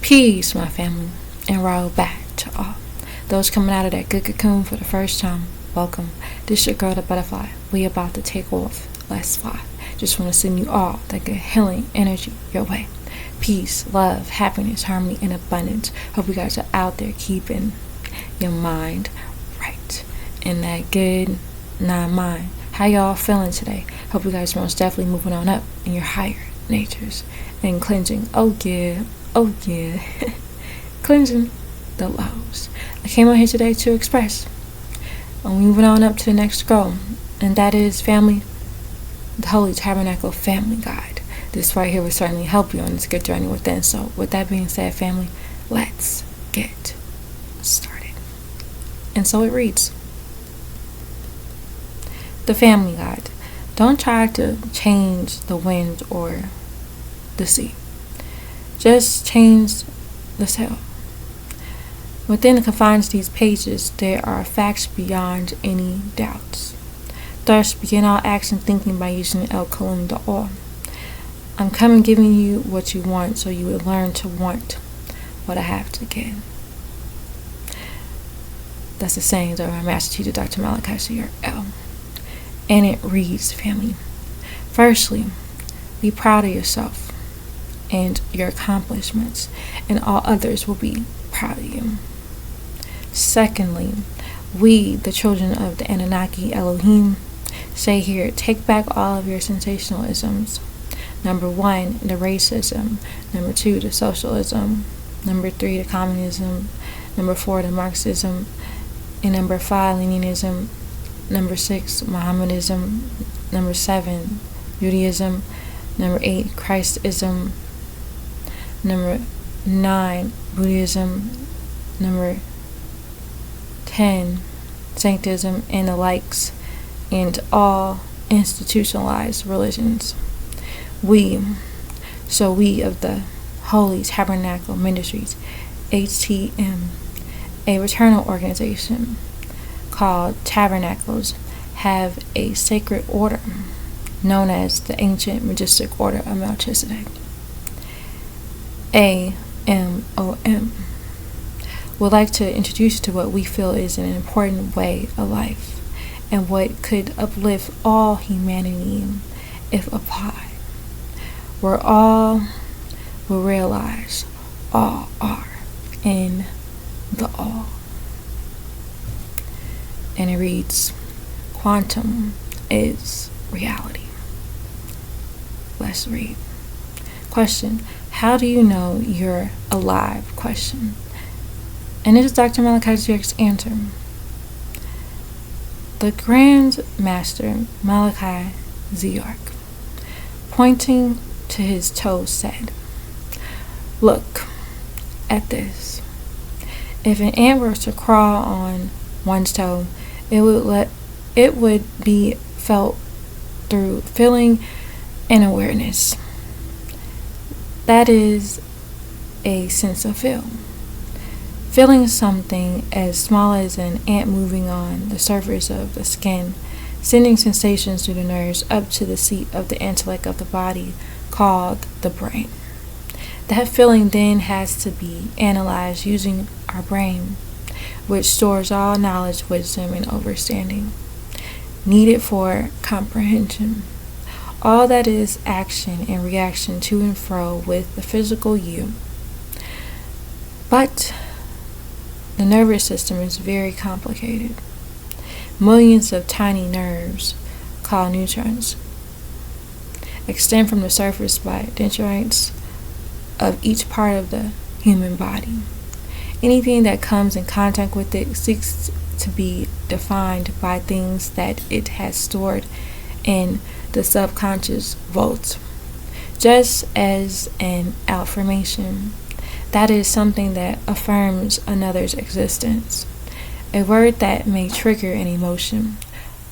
Peace, my family, and roll back to all. Those coming out of that good cocoon for the first time, welcome. This your girl, the butterfly. We about to take off. Let's fly. Just want to send you all that good healing energy your way. Peace, love, happiness, harmony, and abundance. Hope you guys are out there keeping your mind right and that good non-mind. How y'all feeling today? Hope you guys are most definitely moving on up in your higher natures and cleansing. Oh yeah. Cleansing the lows. I came out here today to express. And we moving on up to the next goal, and that is family, the Holy Tabernacle Family Guide. This right here will certainly help you on this good journey within. So with that being said, family, let's get started. And so it reads. The Family Guide. Don't try to change the wind or the sea. Just change the sail. Within the confines of these pages, there are facts beyond any doubts. Thus, begin all action thinking by using El Kalim Da'or. I'm coming giving you what you want so you would learn to want what I have to give. That's the sayings of our master teacher, Dr. Malachi C.R.L. And it reads, family. Firstly, be proud of yourself and your accomplishments, and all others will be proud of you. Secondly, we, the children of the Anunnaki Elohim, say here, take back all of your sensationalisms. Number 1, the racism. Number 2, the socialism. Number 3, the communism. Number 4, the Marxism. And number 5, Leninism. Number 6, Mohammedanism. Number 7, Judaism. Number 8, Christism. Number 9, Buddhism. Number 10, Sanctism, and the likes, and all institutionalized religions. We of the Holy Tabernacle Ministries, HTM, a fraternal organization called Tabernacles, have a sacred order known as the Ancient Majestic Order of Melchizedek. AMOM. Would like to introduce you to what we feel is an important way of life and what could uplift all humanity if applied, where all will realize all are in the all. And it reads, quantum is reality. Let's read. Question, how do you know you're alive? Question. And this is Dr. Malachi Z's answer. The Grand Master Malachi Ziyark, pointing to his toe, said, look at this. If an ant were to crawl on one's toe, it would be felt through feeling and awareness. That is a sense of feel. Feeling something as small as an ant moving on the surface of the skin, sending sensations through the nerves up to the seat of the intellect of the body called the brain. That feeling then has to be analyzed using our brain, which stores all knowledge, wisdom, and understanding needed for comprehension. All that is action and reaction to and fro with the physical you. But the nervous system is very complicated. Millions of tiny nerves, called neurons, extend from the surface by dendrites of each part of the human body. Anything that comes in contact with it seeks to be defined by things that it has stored in the subconscious vault. Just as an affirmation, that is something that affirms another's existence. A word that may trigger an emotion,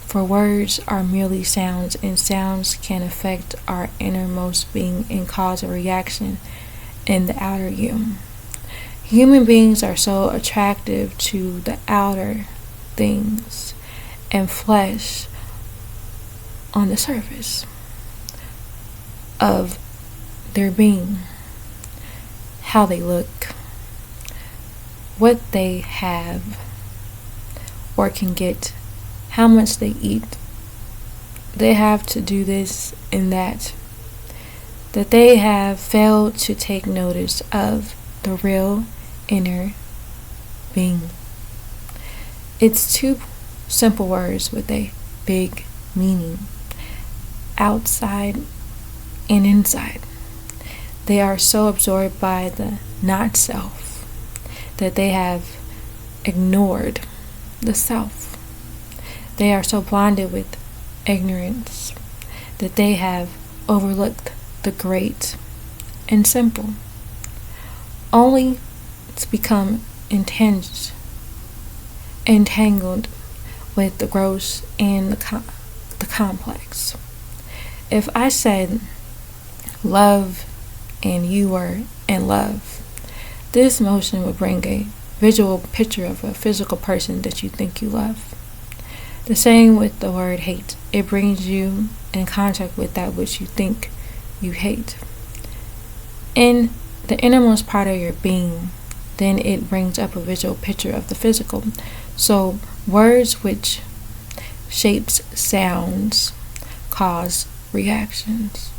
for words are merely sounds, and sounds can affect our innermost being and cause a reaction in the outer you. Human beings are so attractive to the outer things and flesh on the surface of their being. how they look, what they have or can get, how much they eat. They have to do this and that they have failed to take notice of the real inner being. It's two simple words with a big meaning: outside and inside. They are so absorbed by the not self that they have ignored the self. They are so blinded with ignorance that they have overlooked the great and simple, only to become entangled with the gross and the complex. If I said love and you were in love, this motion would bring a visual picture of a physical person that you think you love. The same with the word hate. It brings you in contact with that which you think you hate. In the innermost part of your being, then it brings up a visual picture of the physical. So words which shapes sounds cause reactions.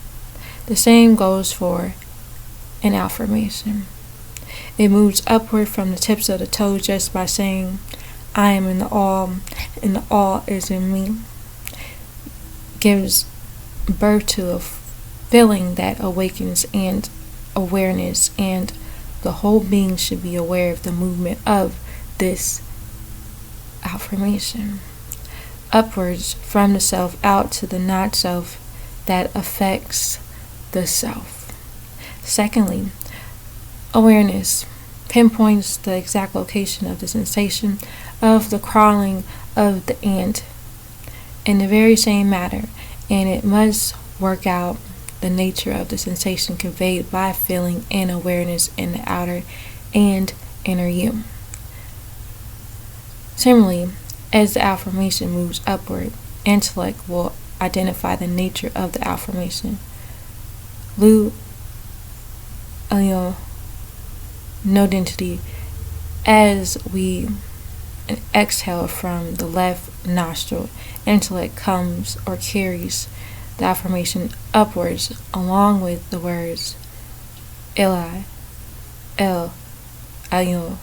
The same goes for an affirmation. It moves upward from the tips of the toes just by saying, I am in the all, and the all is in me. Gives birth to a feeling that awakens and awareness, and the whole being should be aware of the movement of this affirmation. Upwards from the self out to the not self that affects the self. Secondly, awareness pinpoints the exact location of the sensation of the crawling of the ant in the very same matter, and it must work out the nature of the sensation conveyed by feeling and awareness in the outer and inner you. Similarly, as the affirmation moves upward, intellect will identify the nature of the affirmation. No density as we exhale from the left nostril. Intellect comes or carries the affirmation upwards along with the words Eli, El, Ayon,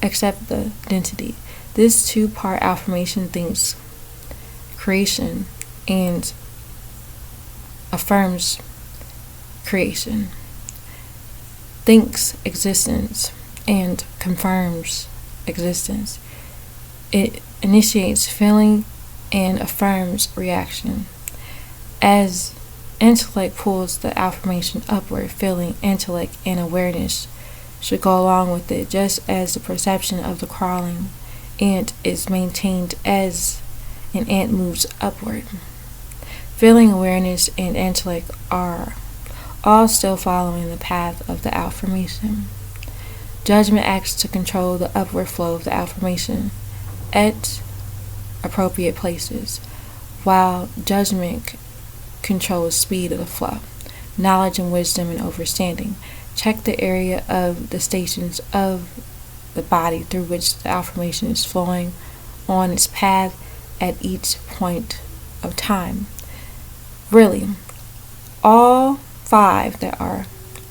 except the density. This two-part affirmation thinks creation and affirms creation, thinks existence and confirms existence. It initiates feeling and affirms reaction. As intellect pulls the affirmation upward, feeling, intellect, and awareness should go along with it, just as the perception of the crawling ant is maintained as an ant moves upward. Feeling, awareness, and intellect are all still following the path of the affirmation. Judgment acts to control the upward flow of the affirmation at appropriate places, while judgment controls speed of the flow. Knowledge and wisdom and understanding check the area of the stations of the body through which the affirmation is flowing on its path at each point of time. Really, all five that are: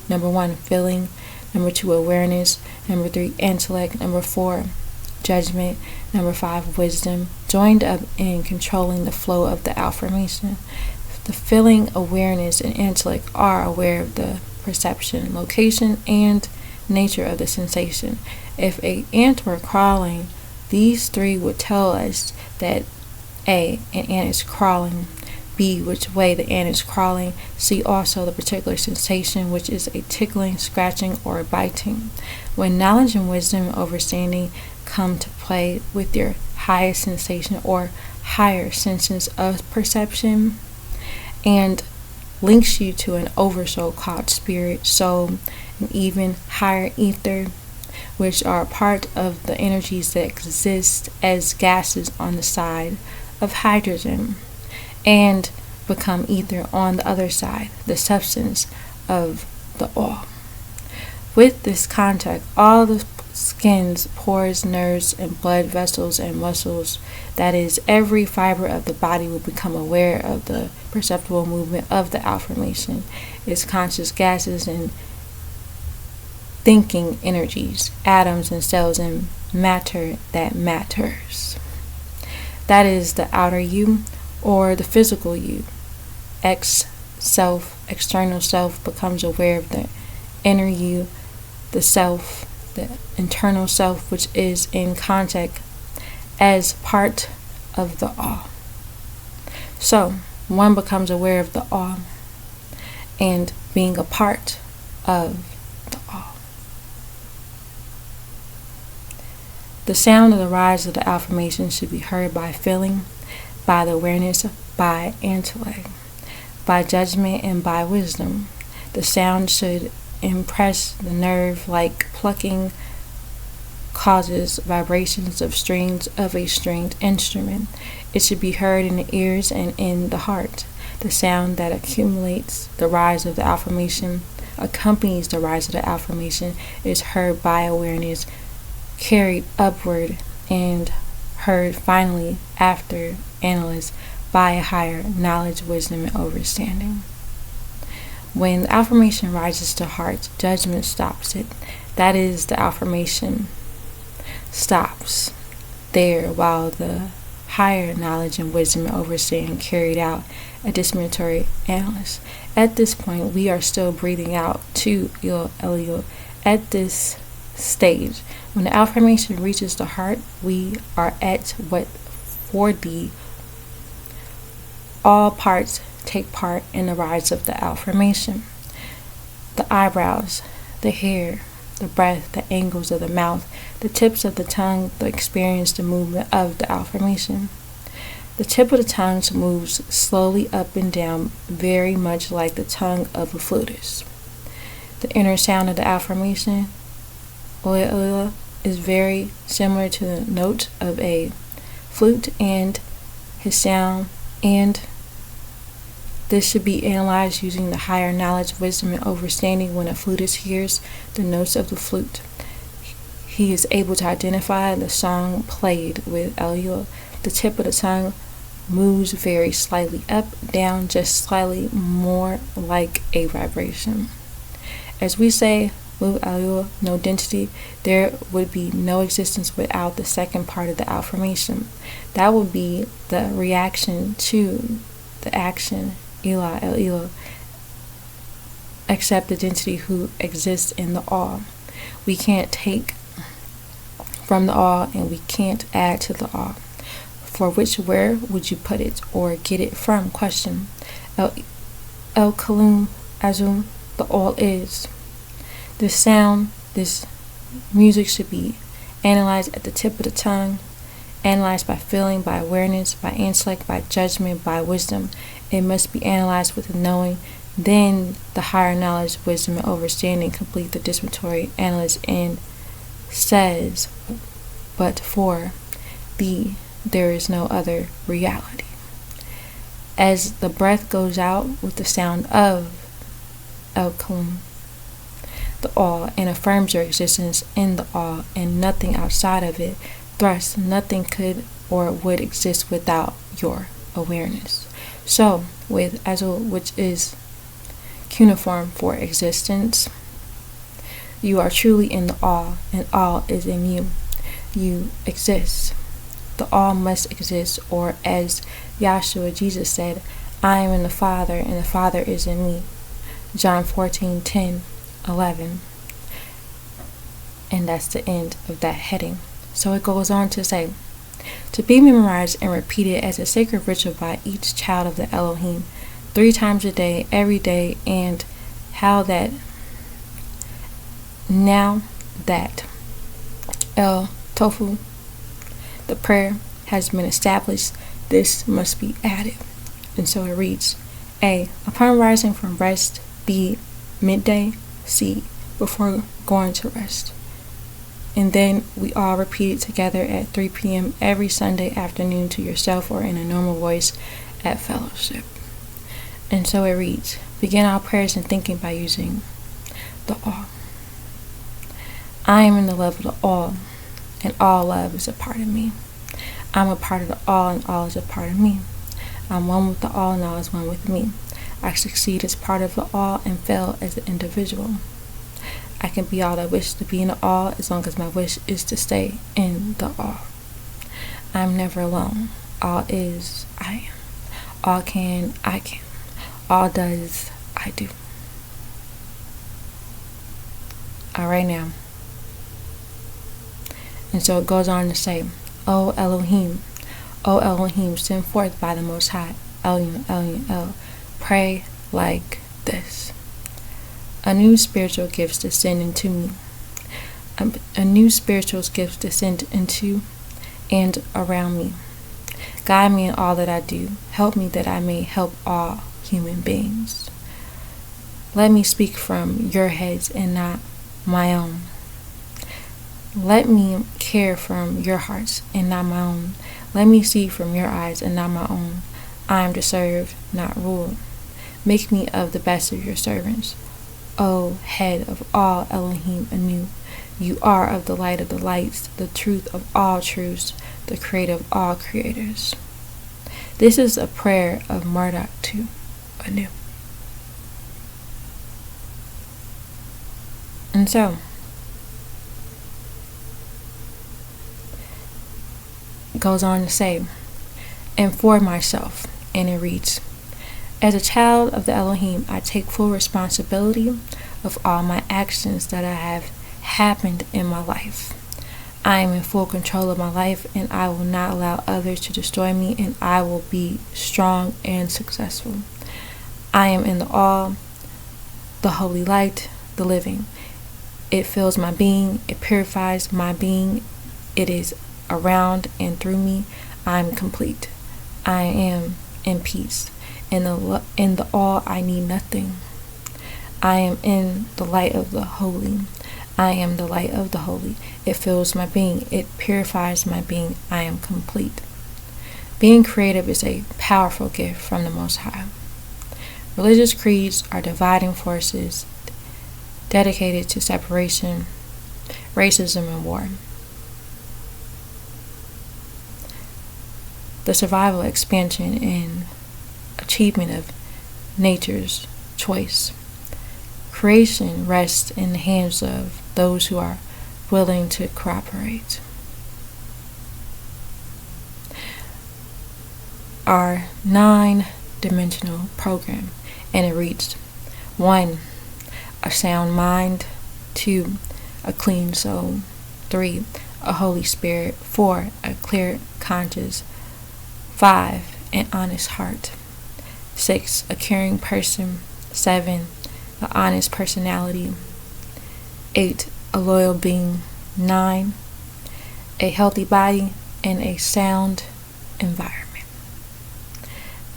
number 1, feeling; number 2, awareness; number 3, intellect; number 4, judgment; number 5, wisdom, joined up in controlling the flow of the affirmation. The feeling, awareness, and intellect are aware of the perception, location, and nature of the sensation. If an ant were crawling, these three would tell us that A, an ant is crawling; B, which way the ant is crawling; C, also the particular sensation, which is a tickling, scratching, or biting. When knowledge and wisdom and understanding come to play with your highest sensation or higher senses of perception, and links you to an oversoul called spirit, soul, and even higher ether, which are part of the energies that exist as gases on the side of hydrogen and become ether on the other side, the substance of the all. With this contact, all the skins, pores, nerves, and blood vessels and muscles, that is, every fiber of the body will become aware of the perceptible movement of the affirmation, its conscious gases and thinking energies, atoms and cells and matter that matters. That is the outer you or the physical you. Self, external self becomes aware of the inner you, the self, the internal self, which is in contact as part of the all. So, one becomes aware of the all and being a part of the all. The sound of the rise of the affirmation should be heard by feeling, by the awareness, by intellect, by judgment, and by wisdom. The sound should impress the nerve like plucking causes vibrations of strings of a stringed instrument. It should be heard in the ears and in the heart. The sound that accumulates the rise of the affirmation, accompanies the rise of the affirmation, is heard by awareness, carried upward, and heard finally after analyzed by a higher knowledge, wisdom, and understanding. When the affirmation rises to heart, judgment stops it. That is, the affirmation stops there while the higher knowledge and wisdom and understanding carried out a discriminatory analysis. At this point, we are still breathing out to Il Elio. At this stage, when the affirmation reaches the heart, we are at what 4D. All parts take part in the rise of the affirmation. The eyebrows, the hair, the breath, the angles of the mouth, the tips of the tongue, experience the movement of the affirmation. The tip of the tongue moves slowly up and down, very much like the tongue of a flutist. The inner sound of the affirmation, oya oya, is very similar to the note of a flute and his sound, and this should be analyzed using the higher knowledge, wisdom, and understanding. When a flutist hears the notes of the flute, he is able to identify the song played with Elio. The tip of the tongue moves very slightly up, down, just slightly more like a vibration. As we say, move Elio, no density, there would be no existence without the second part of the affirmation. That would be the reaction to the action, Ila El Ilo, except the density who exists in the all. We can't take from the all and we can't add to the all. For which, where would you put it or get it from? Question. El Kalum Azum, the all is. This sound, this music should be analyzed at the tip of the tongue, analyzed by feeling, by awareness, by intellect, by judgment, by wisdom. It must be analyzed with knowing. Then the higher knowledge, wisdom, and understanding complete the discriminatory analysis and says, but for thee, there is no other reality. As the breath goes out with the sound of El Kalum, the all, and affirms your existence in the all and nothing outside of it, thus nothing could or would exist without your awareness. So, with Azul, which is cuneiform for existence, you are truly in the all, and all is in you. You exist. The all must exist, or as Yahshua Jesus said, I am in the Father, and the Father is in me. John 14:10-11. And that's the end of that heading. So it goes on to say, to be memorized and repeated as a sacred ritual by each child of the Elohim 3 times a day, every day, and how that now that El Tofu, the prayer, has been established, this must be added. And so it reads, A. Upon rising from rest, B. Midday, C. Before going to rest. And then we all repeat it together at 3 p.m. every Sunday afternoon to yourself or in a normal voice at fellowship. And so it reads, begin our prayers and thinking by using the all. I am in the love of the all, and all love is a part of me. I'm a part of the all, and all is a part of me. I'm one with the all, and all is one with me. I succeed as part of the all and fail as an individual. I can be all I wish to be in the all as long as my wish is to stay in the all. I'm never alone. All is, I am. All can, I can. All does, I do. All right now. And so it goes on to say, O Elohim, sent forth by the Most High, El, pray like this. A new spiritual gifts descend into me. A new spiritual gifts descend into and around me. Guide me in all that I do. Help me that I may help all human beings. Let me speak from your heads and not my own. Let me care from your hearts and not my own. Let me see from your eyes and not my own. I am to serve, not rule. Make me of the best of your servants. O head of all Elohim anew, you are of the light of the lights, the truth of all truths, the creator of all creators. This is a prayer of Marduk to Anu. And so, it goes on to say, and for myself, and it reads, as a child of the Elohim, I take full responsibility of all my actions that have happened in my life. I am in full control of my life, and I will not allow others to destroy me, and I will be strong and successful. I am in the all, the holy light, the living. It fills my being, it purifies my being, it is around and through me. I am complete. I am in peace. In the all, I need nothing. I am in the light of the holy. I am the light of the holy. It fills my being. It purifies my being. I am complete. Being creative is a powerful gift from the Most High. Religious creeds are dividing forces dedicated to separation, racism, and war. The survival, expansion, and achievement of nature's choice. Creation rests in the hands of those who are willing to cooperate. Our 9-dimensional program, and it reads 1. A sound mind. 2. A clean soul. 3. A Holy Spirit. 4. A clear conscience. 5. An honest heart. 6. A caring person. 7. An honest personality. 8. A loyal being. 9. A healthy body and a sound environment.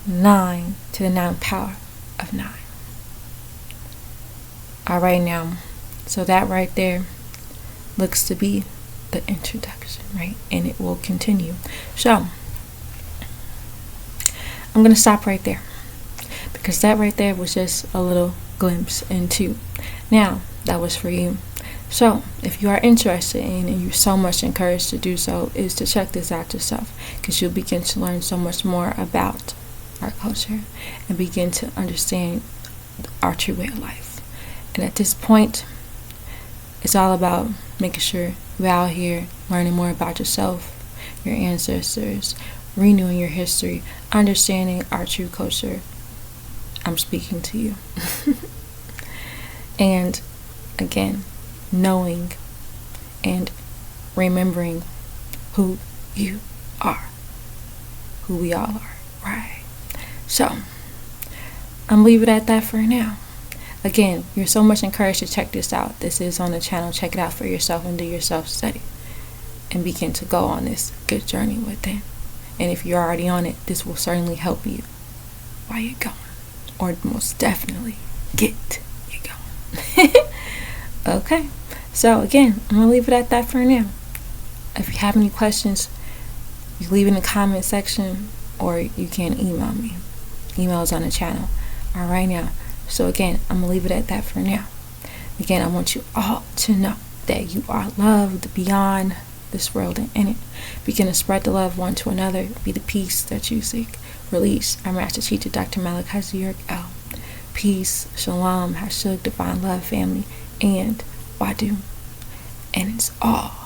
9 to the 9 power of 9. Alright now, so that right there looks to be the introduction, right? And it will continue. So, I'm going to stop right there, because that right there was just a little glimpse into. Now, that was for you. So, if you are interested in, and you're so much encouraged to do so, is to check this out yourself, because you'll begin to learn so much more about our culture and begin to understand our true way of life. And at this point, it's all about making sure you're out here learning more about yourself, your ancestors, renewing your history, understanding our true culture. I'm speaking to you. And again, knowing and remembering who you are, who we all are, right? So, I'm leaving it at that for now. Again, you're so much encouraged to check this out. This is on the channel. Check it out for yourself and do your self-study and begin to go on this good journey with it. And if you're already on it, this will certainly help you while you're going, or most definitely get you going. Okay, so again, I'm going to leave it at that for now. If you have any questions, you leave in the comment section, or you can email me. Email is on the channel. All right now. So again, I'm going to leave it at that for now. Again, I want you all to know that you are loved beyond this world and in it. Begin to spread the love one to another. Be the peace that you seek. Release. Our Master Teacher, Dr. Malachi L. Peace, shalom, hashug, divine love, family, and wadu. And it's all